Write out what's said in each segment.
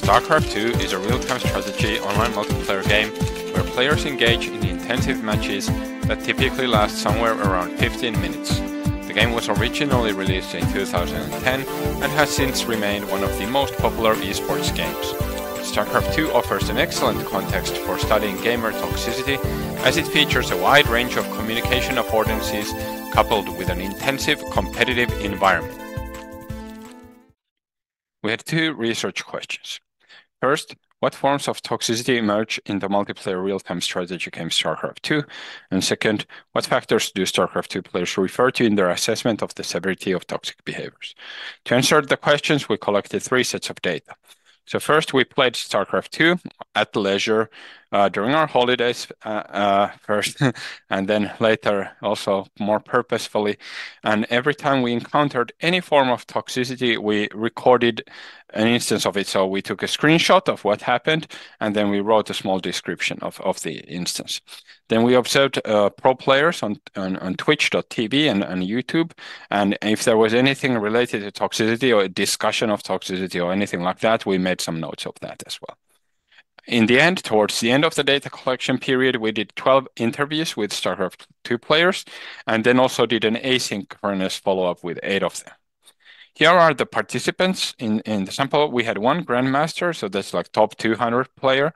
StarCraft II is a real-time strategy online multiplayer game where players engage in intensive matches that typically last somewhere around 15 minutes. The game was originally released in 2010 and has since remained one of the most popular esports games. StarCraft II offers an excellent context for studying gamer toxicity, as it features a wide range of communication affordances coupled with an intensive competitive environment. We had two research questions. First, what forms of toxicity emerge in the multiplayer real-time strategy game StarCraft II? And second, what factors do StarCraft II players refer to in their assessment of the severity of toxic behaviors? To answer the questions, we collected three sets of data. So first, we played StarCraft II at leisure during our holidays first, and then later also more purposefully. And every time we encountered any form of toxicity, we recorded an instance of it. So we took a screenshot of what happened, and then we wrote a small description of the instance. Then we observed pro players on twitch.tv and YouTube. And if there was anything related to toxicity or a discussion of toxicity or anything like that, we made some notes of that as well. In the end, towards the end of the data collection period, we did 12 interviews with StarCraft II players, and then also did an asynchronous follow-up with 8 of them. Here are the participants in the sample. We had one Grandmaster, so that's like top 200 player.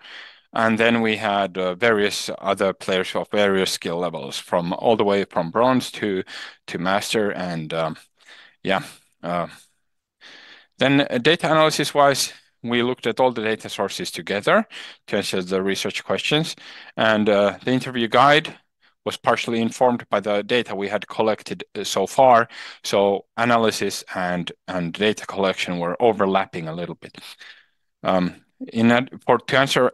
And then we had various other players of various skill levels, from all the way from bronze to master. And then data analysis wise, we looked at all the data sources together to answer the research questions. And the interview guide was partially informed by the data we had collected so far. So analysis and data collection were overlapping a little bit. To answer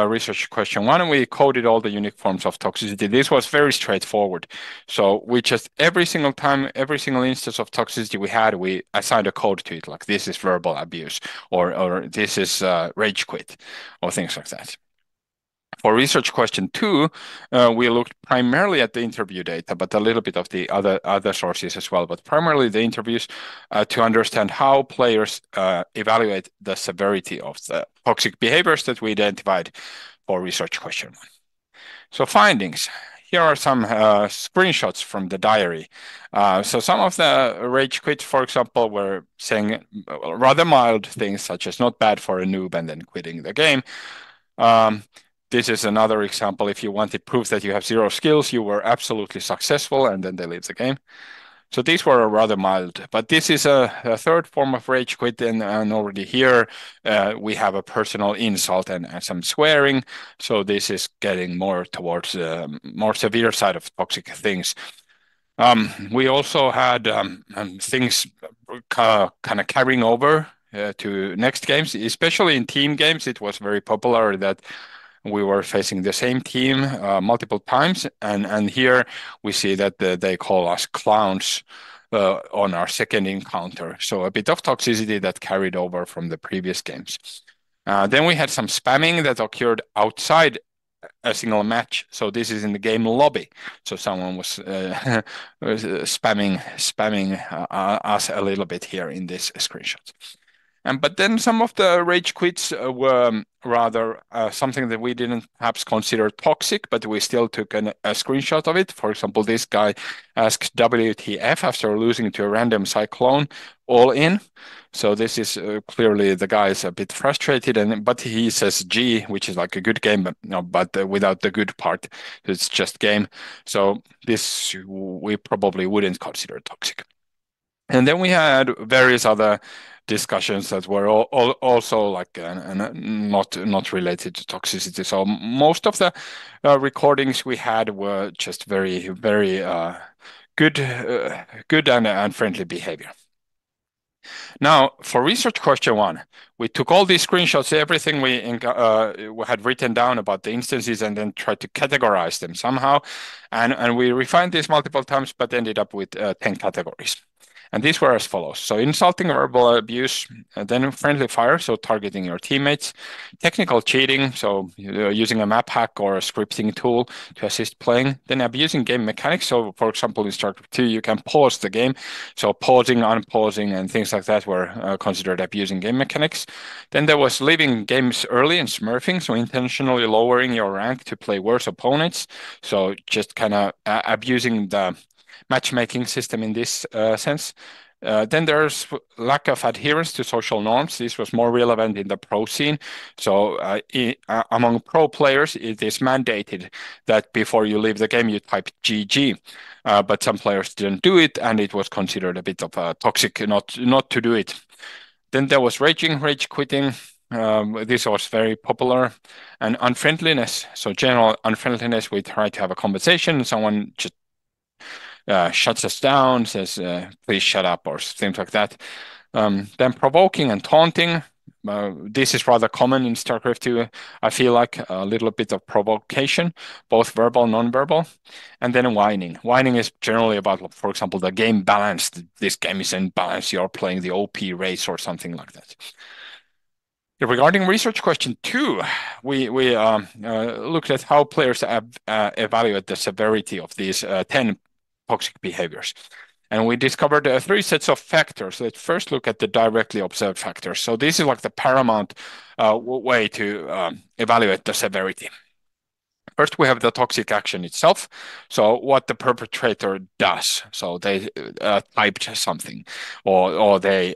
research question one, we coded all the unique forms of toxicity. This was very straightforward. So we just, every single time, every single instance of toxicity we had, we assigned a code to it, like this is verbal abuse, or this is rage quit, or things like that. For research question two, we looked primarily at the interview data, but a little bit of the other sources as well, but primarily the interviews to understand how players evaluate the severity of the toxic behaviors that we identified for research question one. So findings. Here are some screenshots from the diary. So some of the rage quits, for example, were saying rather mild things such as not bad for a noob and then quitting the game. This is another example. If you wanted proof that you have 0 skills, you were absolutely successful, and then they leave the game. So these were rather mild, but this is a third form of rage quit, and already here we have a personal insult and some swearing. So this is getting more towards the more severe side of toxic things. We also had things kind of carrying over to next games, especially in team games. It was very popular that we were facing the same team multiple times, and here we see that they call us clowns on our second encounter. So a bit of toxicity that carried over from the previous games. Then we had some spamming that occurred outside a single match. So this is in the game lobby. So someone was spamming us a little bit here in this screenshot. But then some of the rage quits were rather something that we didn't perhaps consider toxic, but we still took a screenshot of it. For example, this guy asked WTF after losing to a random cyclone all in. So this is clearly the guy is a bit frustrated, but he says G, which is like a good game, but without the good part. It's just game. So this we probably wouldn't consider toxic. And then we had various other discussions that were also like not related to toxicity. So most of the recordings we had were just very good and friendly behavior. Now, for research question one, we took all these screenshots, everything we had written down about the instances, and then tried to categorize them somehow. And we refined this multiple times, but ended up with 10 categories. And these were as follows. So insulting verbal abuse, then friendly fire, so targeting your teammates, technical cheating, so using a map hack or a scripting tool to assist playing, then abusing game mechanics. So for example, in StarCraft II, you can pause the game. So pausing, unpausing, and things like that were considered abusing game mechanics. Then there was leaving games early and smurfing, so intentionally lowering your rank to play worse opponents. So just kind of abusing the matchmaking system in this sense. Then there's lack of adherence to social norms. This was more relevant in the pro scene. So among pro players, it is mandated that before you leave the game, you type GG. But some players didn't do it, and it was considered a bit of a toxic not to do it. Then there was rage quitting. This was very popular. And unfriendliness. So general unfriendliness, we try to have a conversation. Someone just shuts us down, says, please shut up, or things like that. Then provoking and taunting. This is rather common in StarCraft II. I feel like a little bit of provocation, both verbal, non-verbal. And then whining. Whining is generally about, for example, the game balance. This game is in balance. You're playing the OP race or something like that. Regarding research question 2, we looked at how players evaluate the severity of these 10 toxic behaviors. And we discovered 3 sets of factors. Let's first look at the directly observed factors. So this is like the paramount way to evaluate the severity. First, we have the toxic action itself. So what the perpetrator does. So they typed something, or they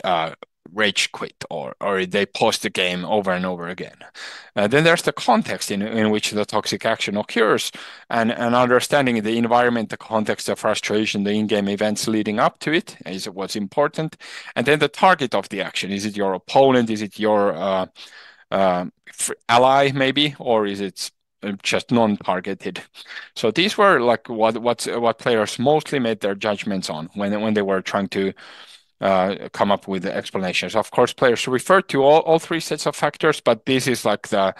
rage quit, or they pause the game over and over again. Then there's the context in which the toxic action occurs, and understanding the environment, the context, the frustration, the in-game events leading up to it is what's important. And then the target of the action. Is it your opponent? Is it your ally maybe, or is it just non-targeted? So these were like what players mostly made their judgments on when they were trying to come up with the explanations. Of course, players refer to all 3 sets of factors, but this is like the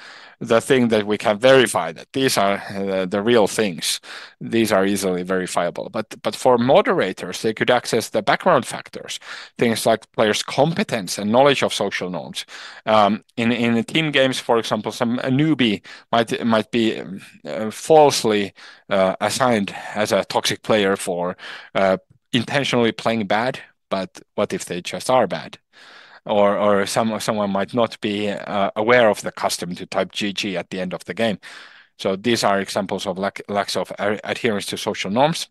thing that we can verify that these are the real things. These are easily verifiable. But for moderators, they could access the background factors, things like players' competence and knowledge of social norms. In team games, for example, some newbie might be falsely assigned as a toxic player for intentionally playing bad. But what if they just are bad? Or someone might not be aware of the custom to type GG at the end of the game. So these are examples of lacks of adherence to social norms.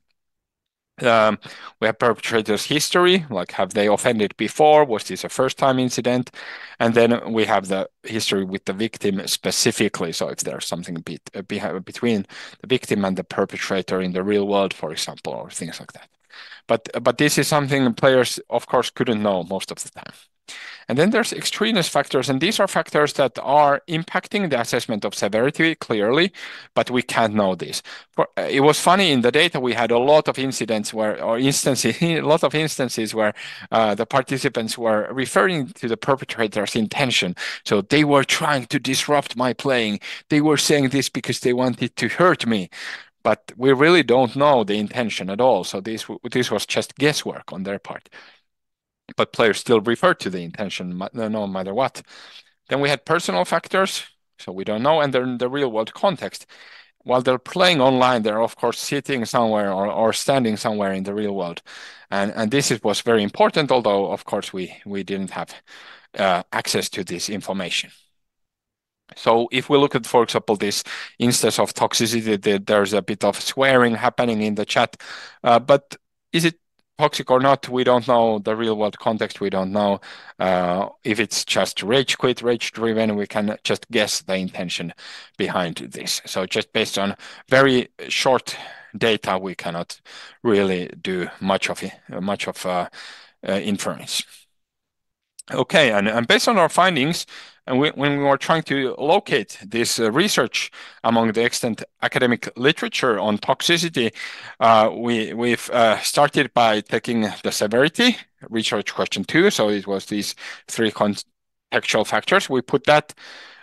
We have perpetrators' history, like have they offended before? Was this a first-time incident? And then we have the history with the victim specifically. So if there's something between the victim and the perpetrator in the real world, for example, or things like that. But this is something players, of course, couldn't know most of the time. And then there's extraneous factors, and these are factors that are impacting the assessment of severity clearly, but we can't know this. It was funny in the data we had a lot of incidents where, or instances, a lot of instances where the participants were referring to the perpetrator's intention. So they were trying to disrupt my playing. They were saying this because they wanted to hurt me. But we really don't know the intention at all. So this was just guesswork on their part. But players still refer to the intention no matter what. Then we had personal factors, so we don't know, and they're in the real world context. While they're playing online, they're of course sitting somewhere or standing somewhere in the real world. And this was very important, although of course we didn't have access to this information. So if we look at, for example, this instance of toxicity, there's a bit of swearing happening in the chat. But is it toxic or not? We don't know the real world context. We don't know if it's just rage quit, rage driven. We can just guess the intention behind this. So just based on very short data, we cannot really do much of inference. Okay, and based on our findings, and when we were trying to locate this research among the extant academic literature on toxicity, we've started by taking the severity, research question 2. So it was these 3 contextual factors. We put that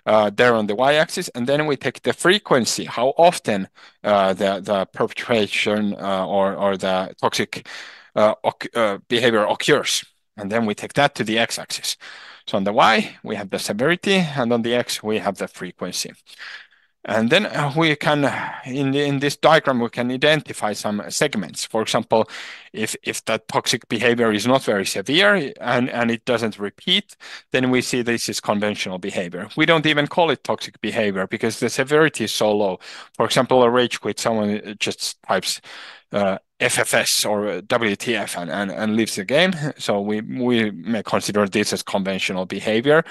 there on the y-axis, and then we take the frequency, how often the perpetration or the toxic behavior occurs. And then we take that to the x-axis. So on the y, we have the severity, and on the x, we have the frequency. And then we can, in this diagram, we can identify some segments. For example, if that toxic behavior is not very severe and it doesn't repeat, then we see this is conventional behavior. We don't even call it toxic behavior because the severity is so low. For example, a rage quit, someone just types FFS or WTF and leaves the game. So we may consider this as conventional behavior.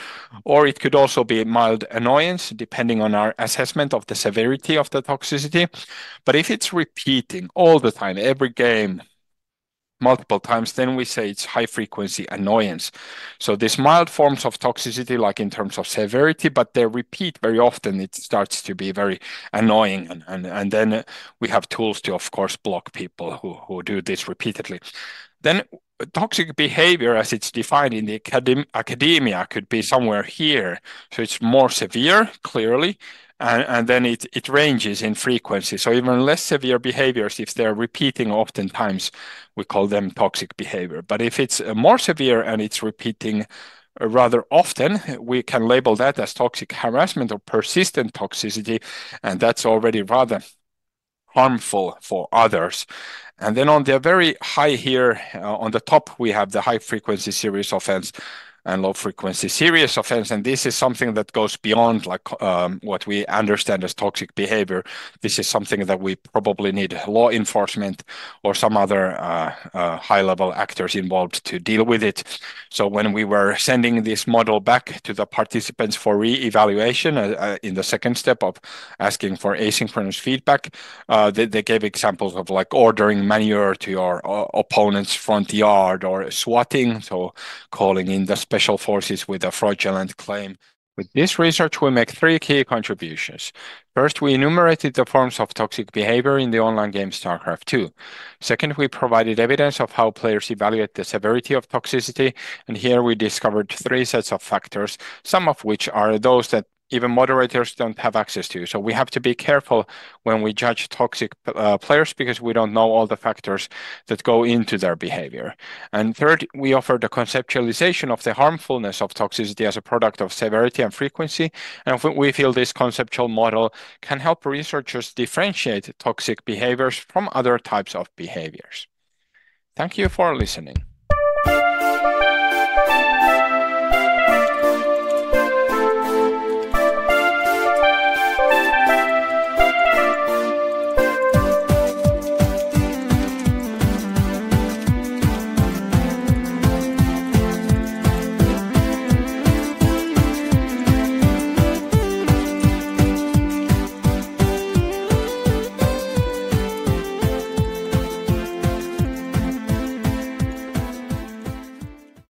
Or it could also be mild annoyance, depending on our assessment of the severity of the toxicity. But if it's repeating all the time, every game, multiple times, then we say it's high frequency annoyance. So these mild forms of toxicity, like in terms of severity, but they repeat very often, it starts to be very annoying. And then we have tools to, of course, block people who do this repeatedly. Then toxic behavior, as it's defined in the academia, could be somewhere here. So it's more severe, clearly, and then it ranges in frequency. So even less severe behaviors, if they're repeating oftentimes, we call them toxic behavior. But if it's more severe and it's repeating rather often, we can label that as toxic harassment or persistent toxicity, and that's already rather harmful for others. And then on the very high here, on the top, we have the high frequency serious offense and low frequency serious offense. And this is something that goes beyond like what we understand as toxic behavior. This is something that we probably need law enforcement or some other high level actors involved to deal with it. So when we were sending this model back to the participants for re-evaluation in the second step of asking for asynchronous feedback, they gave examples of like ordering manure to your opponent's front yard or swatting, so calling in the special forces with a fraudulent claim. With this research, we make three key contributions. First, we enumerated the forms of toxic behavior in the online game StarCraft II. Second, we provided evidence of how players evaluate the severity of toxicity, and here we discovered three sets of factors, some of which are those that even moderators don't have access to. So we have to be careful when we judge toxic players because we don't know all the factors that go into their behavior. And third, we offer the conceptualization of the harmfulness of toxicity as a product of severity and frequency. And we feel this conceptual model can help researchers differentiate toxic behaviors from other types of behaviors. Thank you for listening.